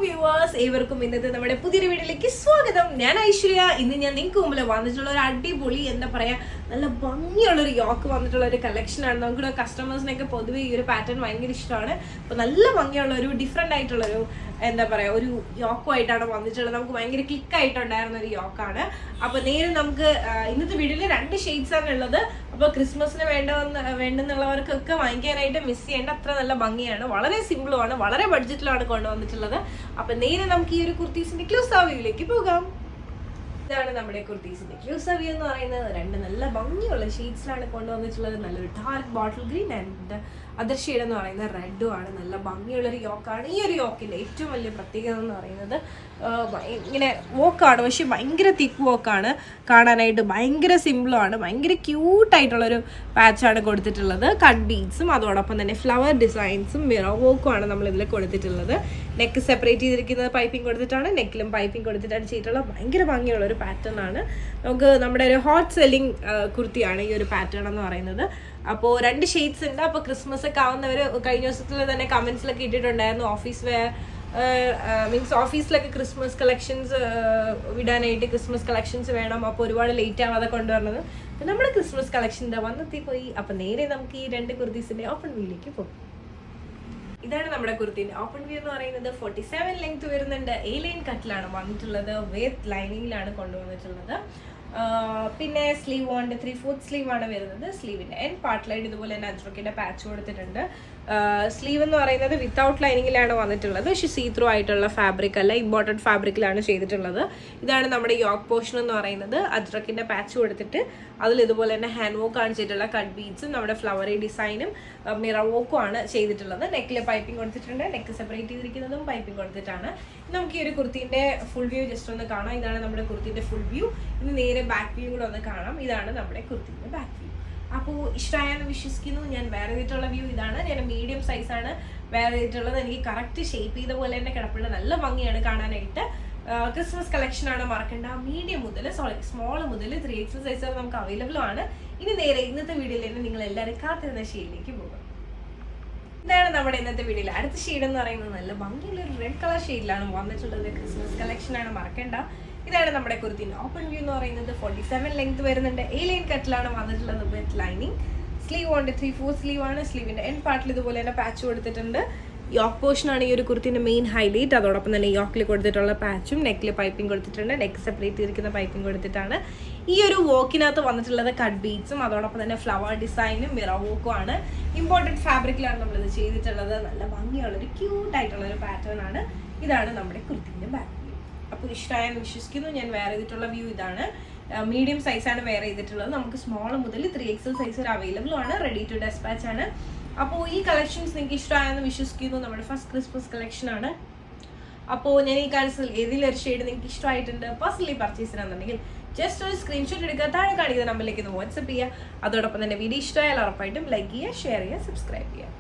Viewers, ഏവർക്കും ഇന്നത്തെ നമ്മുടെ പുതിയൊരു വീഡിയോയിലേക്ക് സ്വാഗതം. ഞാൻ ഐശ്വര്യ. ഇന്ന് ഞാൻ നിങ്ങൾക്ക് മുമ്പിൽ വന്നിട്ടുള്ള ഒരു അടിപൊളി നല്ല ഭംഗിയുള്ളൊരു യോക്ക് വന്നിട്ടുള്ള ഒരു കളക്ഷനാണ്. നമുക്കിവിടെ കസ്റ്റമേഴ്സിനൊക്കെ പൊതുവെ ഈ ഒരു പാറ്റേൺ ഭയങ്കര ഇഷ്ടമാണ്. അപ്പോൾ നല്ല ഭംഗിയുള്ള ഒരു ഡിഫറെൻ്റ് ആയിട്ടുള്ളൊരു ഒരു യോക്കുമായിട്ടാണ് വന്നിട്ടുള്ളത്. നമുക്ക് ഭയങ്കര ക്ലിക്കായിട്ടുണ്ടായിരുന്ന ഒരു യോക്കാണ്. അപ്പോൾ നേരെ നമുക്ക് ഇന്നത്തെ വീഡിയോയിൽ 2 ഷെയ്ഡ്സാണ് ഉള്ളത്. അപ്പോൾ ക്രിസ്മസിന് വേണ്ടുന്നുള്ളവർക്കൊക്കെ വാങ്ങിക്കാനായിട്ട് മിസ് ചെയ്യേണ്ട അത്ര നല്ല ഭംഗിയാണ്. വളരെ സിമ്പിളുമാണ്, വളരെ ബഡ്ജറ്റിലാണ് കൊണ്ടുവന്നിട്ടുള്ളത്. അപ്പൊ നേരെ നമുക്ക് ഈ ഒരു കുർത്തീസിന്റെ ക്ലൂസാവിയിലേക്ക് പോകാം. ഇതാണ് നമ്മുടെ കുർത്തീസിന്റെ ക്ലൂസാവി എന്ന് പറയുന്നത്. 2 നല്ല ഭംഗിയുള്ള ഷെയ്ഡ്സിലാണ് കൊണ്ടുവന്നിട്ടുള്ളത്. നല്ലൊരു dark bottle green and other shade എന്ന് പറയുന്നത് റെഡും ആണ്. നല്ല ഭംഗിയുള്ളൊരു യോക്കാണ്. ഈ ഒരു യോക്കിന്റെ ഏറ്റവും വലിയ പ്രത്യേകത എന്ന് പറയുന്നത് ഇങ്ങനെ വോക്കാണ്, പക്ഷെ ഭയങ്കര തിക്ക് വോക്കാണ്. കാണാനായിട്ട് ഭയങ്കര സിമ്പിളുമാണ്. ഭയങ്കര ക്യൂട്ടായിട്ടുള്ളൊരു പാച്ചാണ് കൊടുത്തിട്ടുള്ളത്. കട്ട് ബീഡ്സും അതോടൊപ്പം തന്നെ ഫ്ലവർ ഡിസൈൻസും മിറർ വോക്കും ആണ് നമ്മൾ ഇതിൽ കൊടുത്തിട്ടുള്ളത്. നെക്ക് സെപ്പറേറ്റ് ചെയ്തിരിക്കുന്നത് പൈപ്പിംഗ് കൊടുത്തിട്ടാണ്. നെക്കിലും പൈപ്പിംഗ് കൊടുത്തിട്ടാണ് ചെയ്തിട്ടുള്ളത്. ഭയങ്കര ഭംഗിയുള്ള ഒരു പാറ്റേൺ ആണ്. നമ്മുടെ ഒരു ഹോട്ട് സെല്ലിംഗ് കുർത്തിയാണ് ഈ ഒരു പാറ്റേൺ എന്ന് പറയുന്നത്. അപ്പോൾ 2 ഷെയ്ഡ്സ് ഉണ്ട്. അപ്പോൾ ക്രിസ്മസ് ഒക്കെ ആവുന്നവർ കഴിഞ്ഞ ദിവസത്തിൽ തന്നെ കമൻസിലൊക്കെ ഇട്ടിട്ടുണ്ടായിരുന്നു, ഓഫീസിലൊക്കെ ക്രിസ്മസ് കളക്ഷൻസ് വിടാനായിട്ട് ക്രിസ്മസ് കളക്ഷൻസ് വേണം, അപ്പോൾ ഒരുപാട് ലേറ്റ് ആവാതെ കൊണ്ടുവരണത്. അപ്പോൾ നമ്മുടെ ക്രിസ്മസ് കളക്ഷൻ വന്നെത്തി പോയി. അപ്പോൾ നേരെ നമുക്ക് ഈ 2 കുർത്തീസിന്റെ ഓപ്പൺ വ്യൂയിലേക്ക് പോകും. ഇതാണ് നമ്മുടെ കുർത്തിന്റെ ഓപ്പൺ വ്യൂ എന്ന് പറയുന്നത്. 47 ലെങ്ത് വരുന്നുണ്ട്. A-ലൈൻ കട്ടിലാണ് വന്നിട്ടുള്ളത്. വിത്ത് ലൈനിങ്ങിലാണ് കൊണ്ടുവന്നിട്ടുള്ളത്. പിന്നെ സ്ലീവ് ഉണ്ട്, 3/4 സ്ലീവ് ആണ് വരുന്നത്. സ്ലീവിന്റെ എൻഡ് പാർട്ടിലായിട്ട് ഇതുപോലെ തന്നെ അജ്രക്കിന്റെ പാച്ച് കൊടുത്തിട്ടുണ്ട്. സ്ലീവ് എന്ന് പറയുന്നത് വിത്തൗട്ട് ലൈനിങ്ങിലാണ് വന്നിട്ടുള്ളത്. പക്ഷെ സീ ത്രൂ ആയിട്ടുള്ള ഫാബ്രിക് അല്ല, ഇമ്പോർട്ടഡ് ഫാബ്രിക്കിലാണ് ചെയ്തിട്ടുള്ളത്. ഇതാണ് നമ്മുടെ യോക്ക് പോർഷൻ എന്ന് പറയുന്നത്. അജ്രക്കിന്റെ പാച്ച് കൊടുത്തിട്ട് അതിൽ ഇതുപോലെ തന്നെ ഹാൻഡ് വർക്ക് ആണ് ചെയ്തിട്ടുള്ള. കട്ട് ബീഡ്സും നമ്മുടെ ഫ്ലവറി ഡിസൈനും മിറർ വർക്കും ആണ് ചെയ്തിട്ടുള്ളത്. നെക്കിൽ പൈപ്പിംഗ് കൊടുത്തിട്ടുണ്ട്. നെക്ക് സെപ്പറേറ്റ് ചെയ്തിരിക്കുന്നതും പൈപ്പിംഗ് കൊടുത്തിട്ടാണ്. നമുക്ക് ഈ ഒരു കുർത്തിന്റെ ഫുൾ വ്യൂ ജസ്റ്റ് ഒന്ന് കാണാം. ഇതാണ് നമ്മുടെ കുർത്തിന്റെ ഫുൾ വ്യൂ. ഇനി നേരെ ബാക്ക് വ്യൂ കൂടെ ഒന്ന് കാണാം. ഇതാണ് നമ്മുടെ കുർത്തിന്റെ ബാക്ക് വ്യൂ. അപ്പോൾ ഇഷ്ടമായെന്ന് വിശ്വസിക്കുന്നു. ഞാൻ വേറെ ചെയ്തിട്ടുള്ള വ്യൂ ഇതാണ്. ഞാൻ മീഡിയം സൈസാണ് വേറെ ചെയ്തിട്ടുള്ളത്. എനിക്ക് കറക്റ്റ് ഷേപ്പ് ചെയ്ത പോലെ തന്നെ കിടപ്പുള്ള നല്ല ഭംഗിയാണ് കാണാനായിട്ട്. ക്രിസ്മസ് കളക്ഷൻ ആണ്, മറക്കണ്ട. മീഡിയം മുതൽ സ്മോൾ മുതൽ 3XL സൈസ് വരെ നമുക്ക് അവൈലബിൾ ആണ്. ഇനി നേരെ ഇന്നത്തെ വീഡിയോയിൽ തന്നെ നിങ്ങൾ എല്ലാവരും കാത്തിരുന്ന ഷെയ്ഡിലേക്ക് പോകും. ഇതാണ് നമ്മുടെ ഇന്നത്തെ വീഡിയോയിൽ അടുത്ത ഷെയ്ഡ് എന്ന് പറയുന്നത്. നല്ല ഭംഗിയുള്ള ഒരു റെഡ് കളർ ഷെയ്ഡിലാണ് വന്നിട്ടുള്ളത്. ക്രിസ്മസ് കളക്ഷൻ ആണ്, മറക്കണ്ട. ഇതാണ് നമ്മുടെ കുർത്തിന്റെ ഓപ്പൺ വ്യൂ എന്ന് പറയുന്നത്. 47 ലെങ്ത് വരുന്നുണ്ട്. A-ലൈൻ കട്ടിലാണ് വന്നിട്ടുള്ളത് വിത്ത് ലൈനിങ്. സ്ലീവ് ഉണ്ട്, 3/4 സ്ലീവ് ആണ്. സ്ലീവിന്റെ എൻഡ് പാർട്ടിൽ ഇതുപോലെ തന്നെ പാച്ച് കൊടുത്തിട്ടുണ്ട്. യോക്ക് പോർഷൻ ആണ് ഈ ഒരു കുർത്തിന്റെ മെയിൻ ഹൈലൈറ്റ്. അതോടൊപ്പം തന്നെ യോക്കിൽ കൊടുത്തിട്ടുള്ള പാച്ചും നെക്കിൽ പൈപ്പിംഗ് കൊടുത്തിട്ടുണ്ട്. നെക്ക് സെപ്പറേറ്റ് ചെയ്തിരിക്കുന്ന പൈപ്പിംഗ് കൊടുത്തിട്ടാണ്. ഈ ഒരു വോക്കിനകത്ത് വന്നിട്ടുള്ളത് കട്ട് ബീഡ്സും അതോടൊപ്പം തന്നെ ഫ്ലവർ ഡിസൈനും മിറർ വോക്കും ആണ്. ഇമ്പോർട്ടഡ് ഫാബ്രിക്കിലാണ് നമ്മളിത് ചെയ്തിട്ടുള്ളത്. നല്ല ഭംഗിയുള്ളൊരു ക്യൂട്ടായിട്ടുള്ളൊരു പാറ്റേൺ ആണ്. ഇതാണ് നമ്മുടെ കുർത്തിന്റെ ബാക്ക് വ്യൂ. അപ്പോൾ ഇഷ്ടമായെന്ന് വിശ്വസിക്കുന്നു. ഞാൻ വേറെ ചെയ്തിട്ടുള്ള വ്യൂ ഇതാണ്. മീഡിയം സൈസാണ് വേറെ ചെയ്തിട്ടുള്ളത്. നമുക്ക് സ്മോൾ മുതൽ 3XL സൈസ് വരെ അവൈലബിൾ ആണ്. റെഡി ടു ഡെസ്പാച്ച് ആണ്. അപ്പോൾ ഈ കളക്ഷൻസ് നിങ്ങൾക്ക് ഇഷ്ടമായെന്ന് വിശ്വസിക്കുന്നു. നമ്മുടെ ഫസ്റ്റ് ക്രിസ്മസ് കളക്ഷൻ ആണ്. അപ്പോൾ ഞാൻ ഈ കാലത്തിൽ ഏതെങ്കിലും ഒരു ഷെയ്ഡ് നിങ്ങൾക്ക് ഇഷ്ടമായിട്ടുണ്ട്, പേഴ്സണലി പർച്ചേസ് ചെയ്യാന്നുണ്ടെങ്കിൽ ജസ്റ്റ് ഒരു സ്ക്രീൻഷോട്ട് എടുക്കുക, താഴെ കാണിക്കുന്ന നമ്പറിലേക്ക് ഒന്ന് വാട്സപ്പ് ചെയ്യുക. അതോടൊപ്പം തന്നെ വീഡിയോ ഇഷ്ടമായാൽ ഉറപ്പായിട്ടും ലൈക്ക് ചെയ്യുക, ഷെയർ ചെയ്യുക, സബ്സ്ക്രൈബ് ചെയ്യുക.